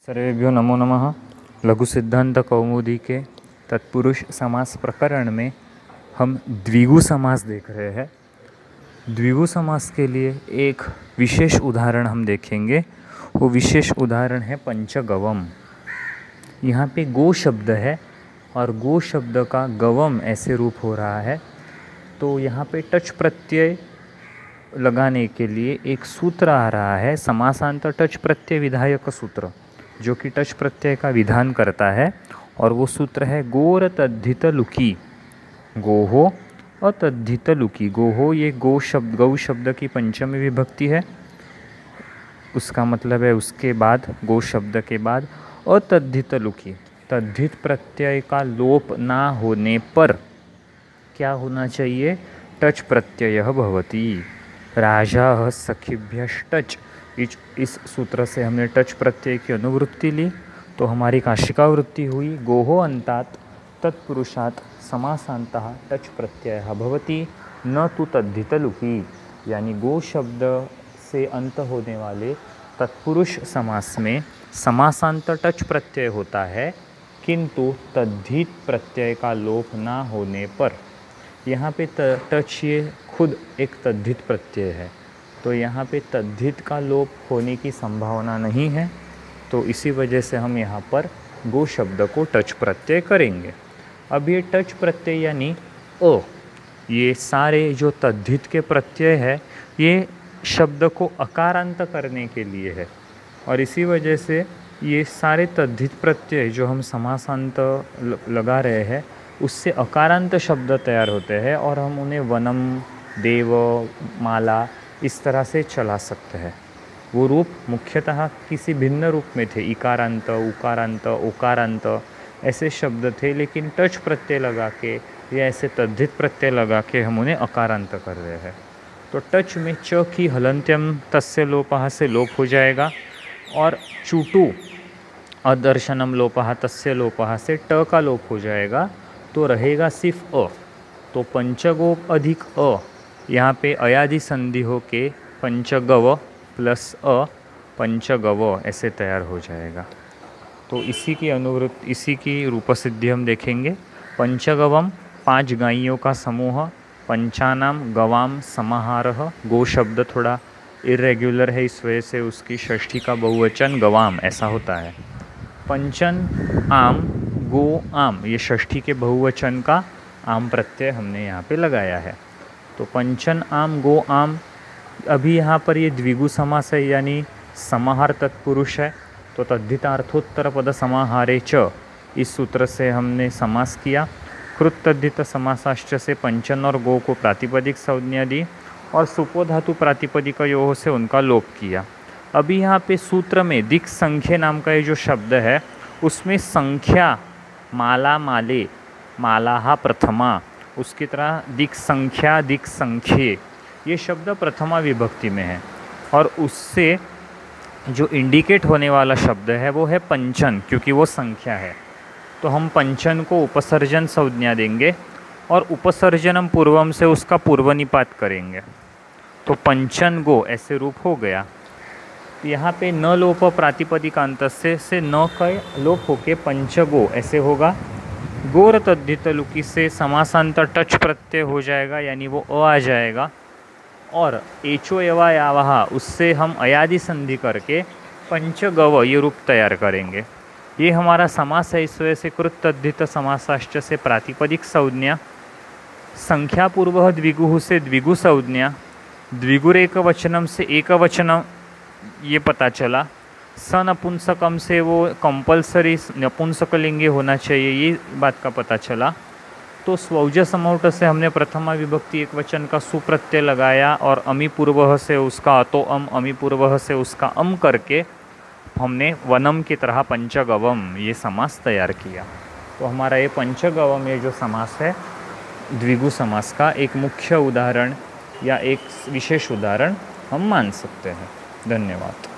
सर्वेभ्यो नमो नमः। लघु सिद्धांत कौमुदी के तत्पुरुष समास प्रकरण में हम द्विगु समास देख रहे हैं। द्विगु समास के लिए एक विशेष उदाहरण हम देखेंगे। वो विशेष उदाहरण है पंचगवम। यहाँ पे गो शब्द है और गो शब्द का गवम ऐसे रूप हो रहा है। तो यहाँ पे टच प्रत्यय लगाने के लिए एक सूत्र आ रहा है, समासांतर टच प्रत्यय विधायक सूत्र, जो कि टच प्रत्यय का विधान करता है। और वो सूत्र है गोर तद्धित लुकी। गोहो अतद्धित लुकी। गोहो ये गौ शब्द की पंचमी विभक्ति है। उसका मतलब है उसके बाद, गो शब्द के बाद अतद्धित लुकी। तद्धित प्रत्यय का लोप ना होने पर क्या होना चाहिए? टच प्रत्यय भवति। राजा सखिभ्यष्टच। इस सूत्र से हमने टच प्रत्यय की अनुवृत्ति ली, तो हमारी काशिका वृत्ति हुई गोहो अंतात तत्पुरुषात् समासान्तः टच प्रत्ययः भवति न तु तद्धित लुकी। यानी गो शब्द से अंत होने वाले तत्पुरुष समास में समासांतर टच प्रत्यय होता है, किंतु तद्धित प्रत्यय का लोप ना होने पर। यहाँ पे टच ये खुद एक तद्धित प्रत्यय है, तो यहाँ पे तद्धित का लोप होने की संभावना नहीं है। तो इसी वजह से हम यहाँ पर गो शब्द को टच प्रत्यय करेंगे। अब ये टच प्रत्यय यानी अ, ये सारे जो तद्धित के प्रत्यय है, ये शब्द को अकारांत करने के लिए है। और इसी वजह से ये सारे तद्धित प्रत्यय जो हम समासांत लगा रहे हैं, उससे अकारांत शब्द तैयार होते हैं और हम उन्हें वनम, देव, माला इस तरह से चला सकते हैं। वो रूप मुख्यतः किसी भिन्न रूप में थे, इकारांत, उकारांत, ओकारांत ऐसे शब्द थे, लेकिन टच प्रत्यय लगा के या ऐसे तद्धित प्रत्यय लगा के हम उन्हें अकारांत कर रहे हैं। तो टच में च की हलंत्यम तस्य लोपः से लोप हो जाएगा, और चूटू अदर्शनम लोपः तस्य लोपः से ट का लोप हो जाएगा, तो रहेगा सिर्फ अ। तो पंचगोप अधिक अ, यहाँ पे अयादि संधि हो के पंचगव प्लस अ पंचगव ऐसे तैयार हो जाएगा। तो इसी की अनुवृत्ति, इसी की रूपसिद्धि हम देखेंगे। पंचगवम 5 गाइयों का समूह, पंचानाम गवाम समाहारः। गो शब्द थोड़ा इरेग्युलर है, इस वजह से उसकी षष्ठी का बहुवचन गवाम ऐसा होता है। पंचन आम गो आम, ये षष्ठी के बहुवचन का आम प्रत्यय हमने यहाँ पे लगाया है। तो पंचन आम गो आम। अभी यहाँ पर ये द्विगु समास है, यानी समाहार तत्पुरुष है, तो तद्धितार्थोत्तर पद समाहारे च, इस सूत्र से हमने समास किया। कृत तद्धित समासाश्च से पंचन और गो को प्रातिपदिक संज्ञा दी और सुपो धातु प्रातिपदिक यो से उनका लोप किया। अभी यहाँ पे सूत्र में दिक् संख्य नाम का ये जो शब्द है, उसमें संख्या माला माले, मालाहा प्रथमा, उसकी तरह दिक् संख्या दिक् संख्ये, ये शब्द प्रथमा विभक्ति में है। और उससे जो इंडिकेट होने वाला शब्द है वो है पंचन, क्योंकि वो संख्या है। तो हम पंचन को उपसर्जन संज्ञा देंगे और उपसर्जनम पूर्वम से उसका पूर्वनिपात करेंगे। तो पंचन गो ऐसे रूप हो गया। यहाँ पे न लोप प्रातिपदिकांत से न का लोप होके पंचगो ऐसे होगा। गोर तद्धित लुकी से समासांतर टच प्रत्यय हो जाएगा, यानी वो अ आ जाएगा। और एचो यवा यावहा, उससे हम अयादि संधि करके पंचगव ये रूप तैयार करेंगे। ये हमारा समास है, इस वजह से कृत तद्धित समासाश्च से प्रातिपदिक संज्ञा, संख्या पूर्व द्विगु से द्विगु संज्ञा, द्विगुर एक वचनम से एक वचनम ये पता चला। स नपुंसकम से वो कंपलसरी नपुंसकलिंगी होना चाहिए, ये बात का पता चला। तो स्वौज समौट से हमने प्रथमा विभक्ति एक वचन का सुप्रत्यय लगाया और अमी पूर्वः से उसका अतो अम, अमी पूर्वः से उसका अम करके हमने वनम की तरह पंचगवम ये समास तैयार किया। तो हमारा ये पंचगवम ये जो समास है, द्विगु समास का एक मुख्य उदाहरण या एक विशेष उदाहरण हम मान सकते हैं। धन्यवाद।